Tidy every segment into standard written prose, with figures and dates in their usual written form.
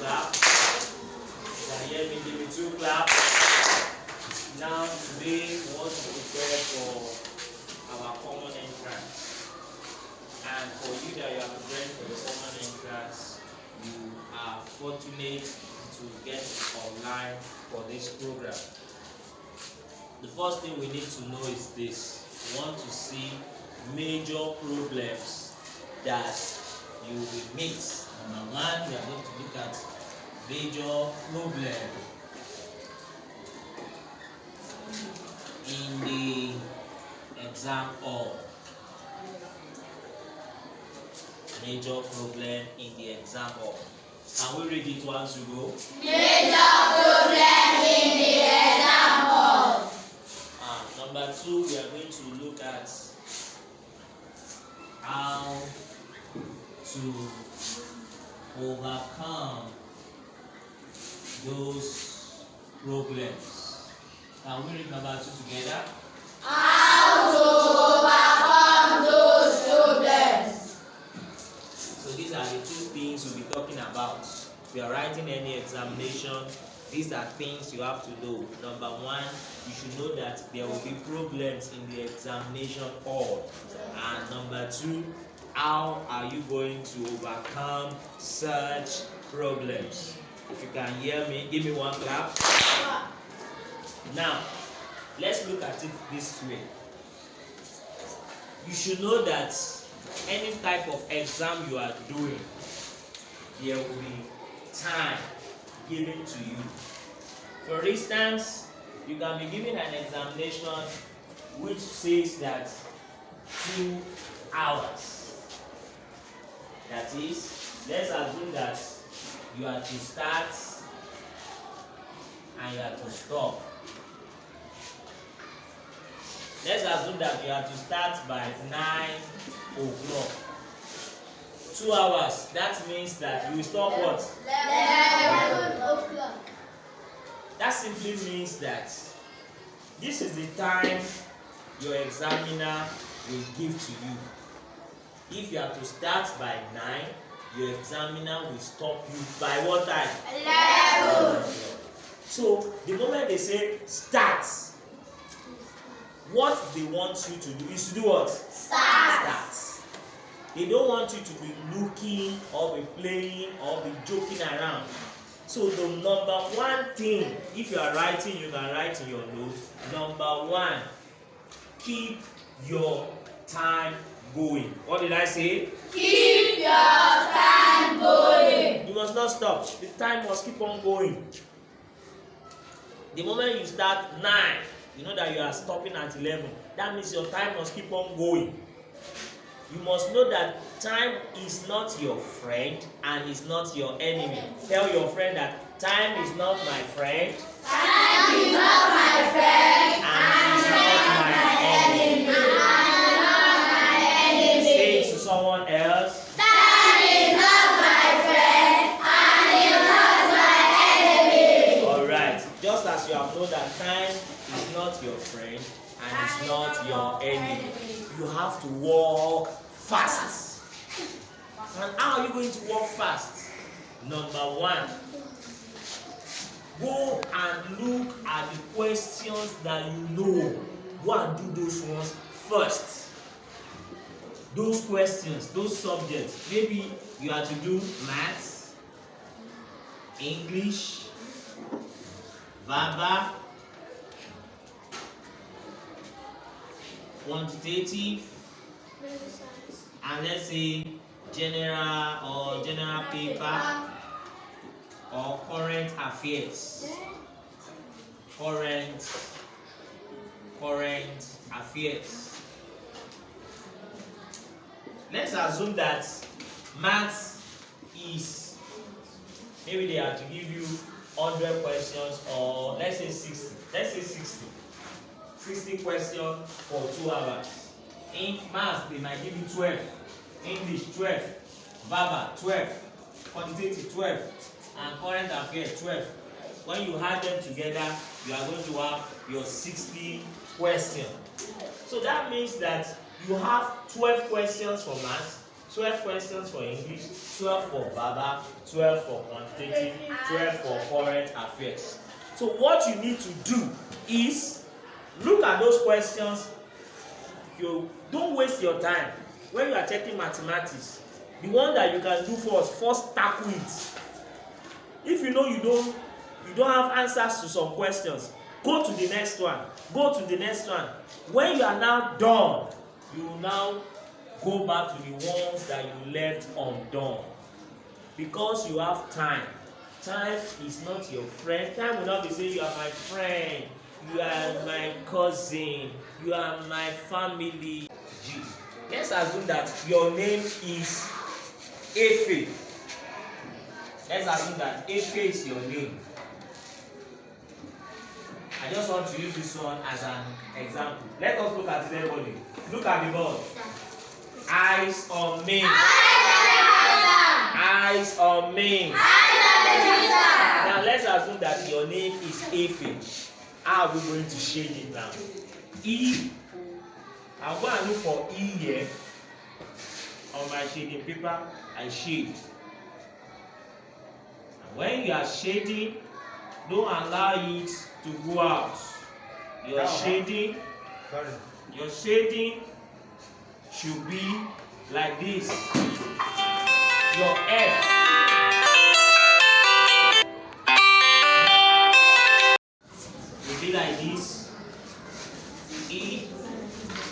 clap. You can hear me, give me 2 claps. Now today we want to prepare for our common entrance. And for you that you are preparing for the common entrance, you are fortunate to get online for this program. The first thing we need to know is this. We want to see major problems that you will meet. Number 1, we are going to look at major problem in the exam hall. Major problem in the exam hall. Can we read it once we go? Major problem in the exam hall. Number 2, we are going to look at how to overcome those problems. Can we read number 2 together? How to overcome those problems. So these are the 2 things we'll be talking about. If you are writing any examination, these are things you have to know. Number 1, you should know that there will be problems in the examination hall. And number 2, how are you going to overcome such problems? If you can hear me, give me 1 clap. Now, let's look at it this way. You should know that any type of exam you are doing, there will be time given to you. For instance, you can be given an examination which says that 2 hours. That is, let's assume that you are to start and you are to stop. Let's assume that you are to start by 9 o'clock. 2 hours. That means that you will stop what? 11 o'clock. That simply means that this is the time your examiner will give to you. If you are to start by 9, your examiner will stop you by what time? 11. So the moment they say start, what they want you to do is to do what? Start. They don't want you to be looking or be playing or be joking around. So the number 1 thing, if you are writing, you can write in your notes. Number 1, keep your time going. What did I say? Keep your time going. You must not stop. The time must keep on going. The moment you start 9, you know that you are stopping at 11. That means your time must keep on going. You must know that time is not your friend and is not your enemy. Tell your friend that time is not my friend. Time is not my friend And is not my enemy. Say it to someone else. Time is not my friend and is not my enemy. Alright. Just as you have known that time is not your friend and is not your enemy, you have to walk fast. And how are you going to walk fast? Number 1, go and look at the questions that you know. Go and do those ones first. Those questions, those subjects. Maybe you are to do maths, English, verbal, quantitative, and let's say general paper or current affairs. Current affairs. Let's assume that maths is, maybe they are to give you 100 questions, or let's say 60. Let's say 60 questions for 2 hours. In maths, they might give you 12. English 12, verbal 12, quantitative 12, and current affairs 12. When you add them together, you are going to have your 60 questions. So that means that you have 12 questions for maths, 12 questions for English, 12 for Baba, 12 for quantitative, 12 for current affairs. So what you need to do is look at those questions. You don't waste your time when you are checking mathematics. The one that you can do first tackle it. If you know you don't have answers to some questions, go to the next one. Go to the next one. When you are now done, you will now go back to the ones that you left undone. Because you have time. Time is not your friend. Time will not be saying you are my friend, you are my cousin, you are my family. Let's assume that your name is Efe. Let's assume that Efe is your name. I just want to use this one as an example. Let us look at it, everybody. Look at the board. Eyes on me. Eyes on me. Now let's assume that your name is Efe. How are we going to shade it now? E. I'm going to look for E here. On my shading paper, I shade. And when you are shading, don't allow it to go out. Your shading should be like this. Your F will be like this. E,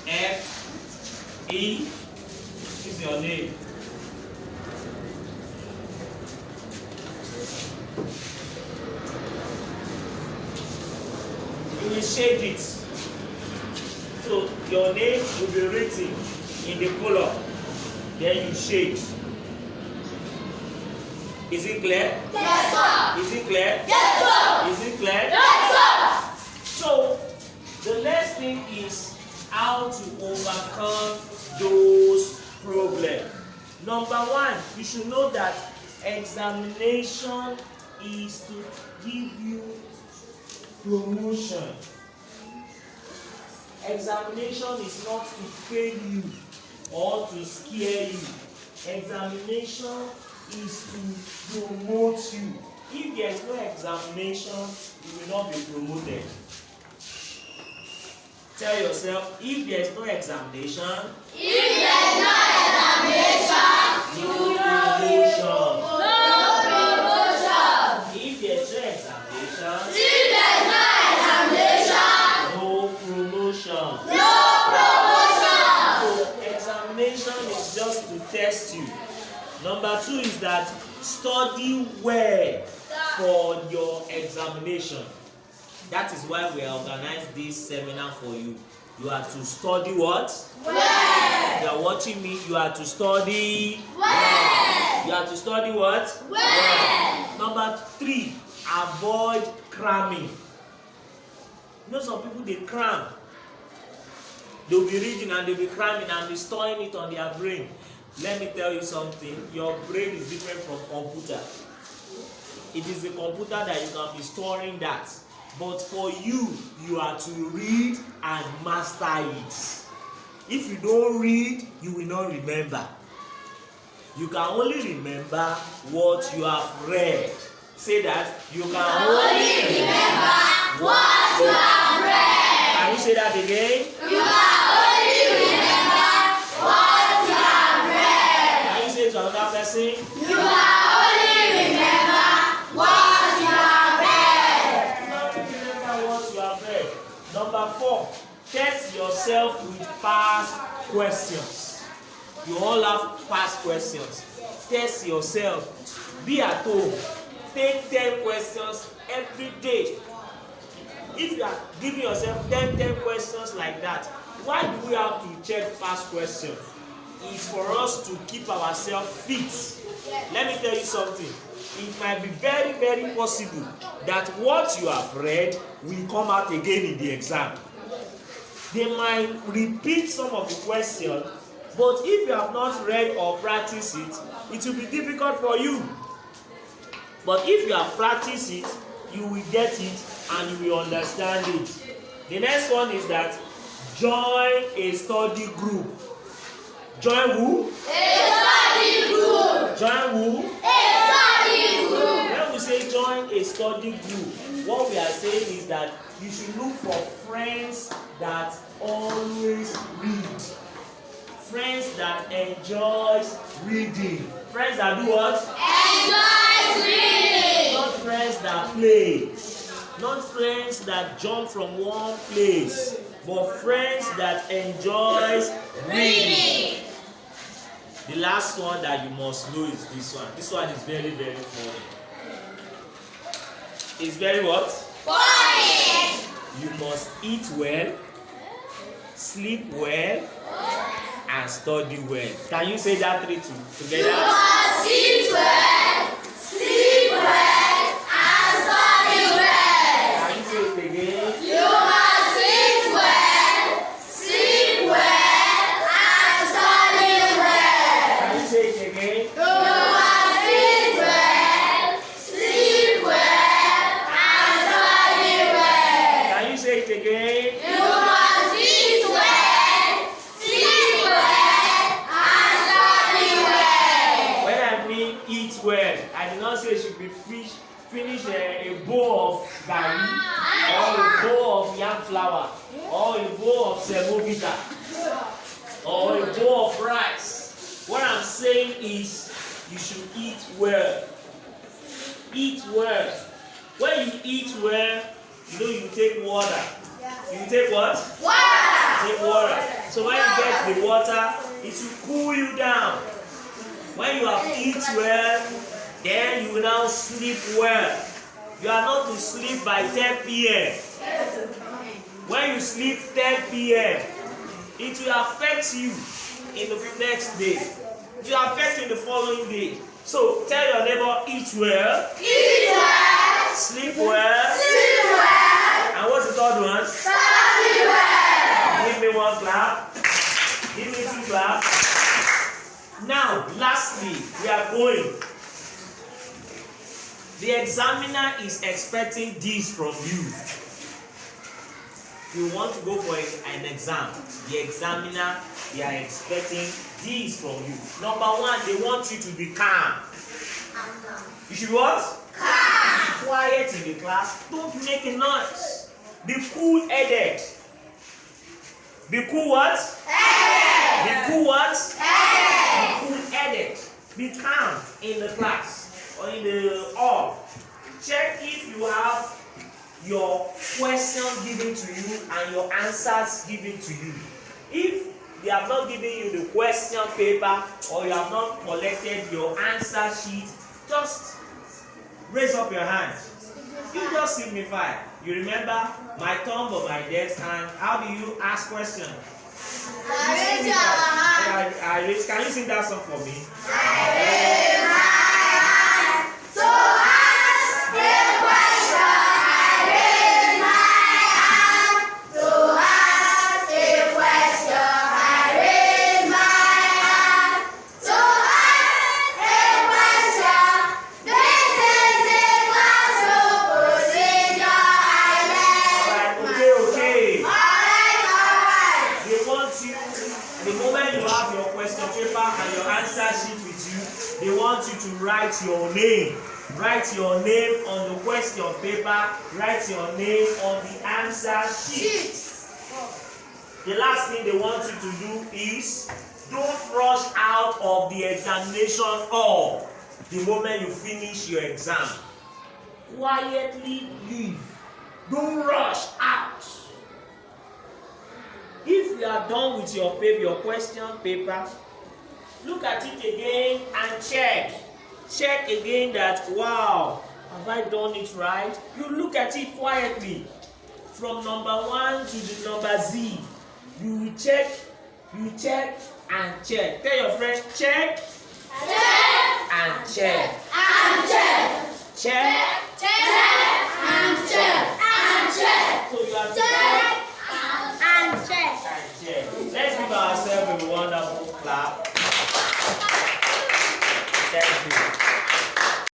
F, E. This is your name. You will shade it. So your name will be written in the color. Then you shade. Is it clear? Yes, sir. Is it clear? Yes, sir. Is it clear? Yes, sir. So the next thing is how to overcome those problems. Number one, you should know that examination is to give you promotion. Examination is not to fail you or to scare you. Examination is to promote you. If there is no examination, you will not be promoted. Tell yourself, if there is no examination, no promotion. If there is no examination, so examination is just to test you. Number two is that study well for your examination. That is why we organized this seminar for you. You are to study what? Well. You are watching me. You are to study well. You are to study what? Well. Number three, avoid cramming. You know some people, they cram. They'll be reading and they'll be cramming and be storing it on their brain. Let me tell you something. Your brain is different from computer. It is the computer that you can be storing that. But for you, you are to read and master it. If you don't read, you will not remember. You can only remember what you have read. Say that. You can only remember what you have read. Can you say that again? You can only remember what you have read. Can you say it to another person? You can only remember what you have read. You can only remember what you have read. Number four, test yourself with past questions. You all have past questions. Test yourself. Be at home. Take 10 questions every day. If you are giving yourself 10 questions like that, why do we have to check past questions? It's for us to keep ourselves fit. Let me tell you something. It might be very, very possible that what you have read will come out again in the exam. They might repeat some of the questions, but if you have not read or practiced it, it will be difficult for you. But if you have practiced it, you will get it and you will understand it. The next one is that join a study group. Join who? A study group. Join who? A study group. When we say join a study group, what we are saying is that you should look for friends that always read. Friends that enjoys reading. Friends that do what? Enjoys reading. Not friends that play. Not friends that jump from one place. But friends that enjoys reading. The last one that you must know is this one. This one is very, very funny. It's very what? Funny. You must eat well, sleep well, and study well. Can you say that three together? You must eat well, sleep well, and study well. Can you say it again? You must eat well, sleep well, and study well. Can you say it again? You must eat well, sleep well, and study well. Can you say it again? You must eat well, sleep well, and study well. When I mean eat well, I did not say it should be finish a bowl of garri, or a bowl of yam flour, or a bowl of semovita, or a bowl of rice. What I'm saying is you should eat well. Eat well. When you eat well, you know you take water. You take what? Water. Take water. So when you get the water, it will cool you down. When you have eat well, then you will now sleep well. You are not to sleep by 10 p.m. When you sleep 10 p.m., it will affect you in the next day. It will affect you in the following day. So tell your neighbor, eat well, Eat well, sleep well, sleep well, and what's the third one? study well. Give me one clap. Give me two claps. Now, lastly, we are going. The examiner is expecting this from you. If you want to go for an exam, the examiner, they are expecting this from you. Number one, they want you to be calm. You should what? Calm. Be quiet in the class. Don't make a noise. Be cool-headed. Be cool what? Headed. Be cool what? Headed. Be cool-headed. Be calm in the class or in the hall. Check if you have your question given to you and your answers given to you. If they have not given you the question paper or you have not collected your answer sheet, just raise up your hand. You just signify. You remember my thumb or my desk hand. How do you ask questions? Raise your hand. Can you sing that song for me? I raise my hand to ask a question. I raise my hand to ask a question. I raise my hand to ask a question. This is the classroom procedure. I Alright, learned. okay. Alright. They want you, the moment you have your question paper and your answer sheet with you, they want you to write your name. Write your name on the question paper, write your name on the answer sheet. The last thing they want you to do is don't rush out of the examination hall the moment you finish your exam. Quietly leave. Don't rush out. If you are done with your paper, your question paper, look at it again and check. Check again that, wow, have I done it right? You look at it quietly. From number 1 to the number Z. You will check, and check. Tell your friend, check, and check. And check. Check, Check and check.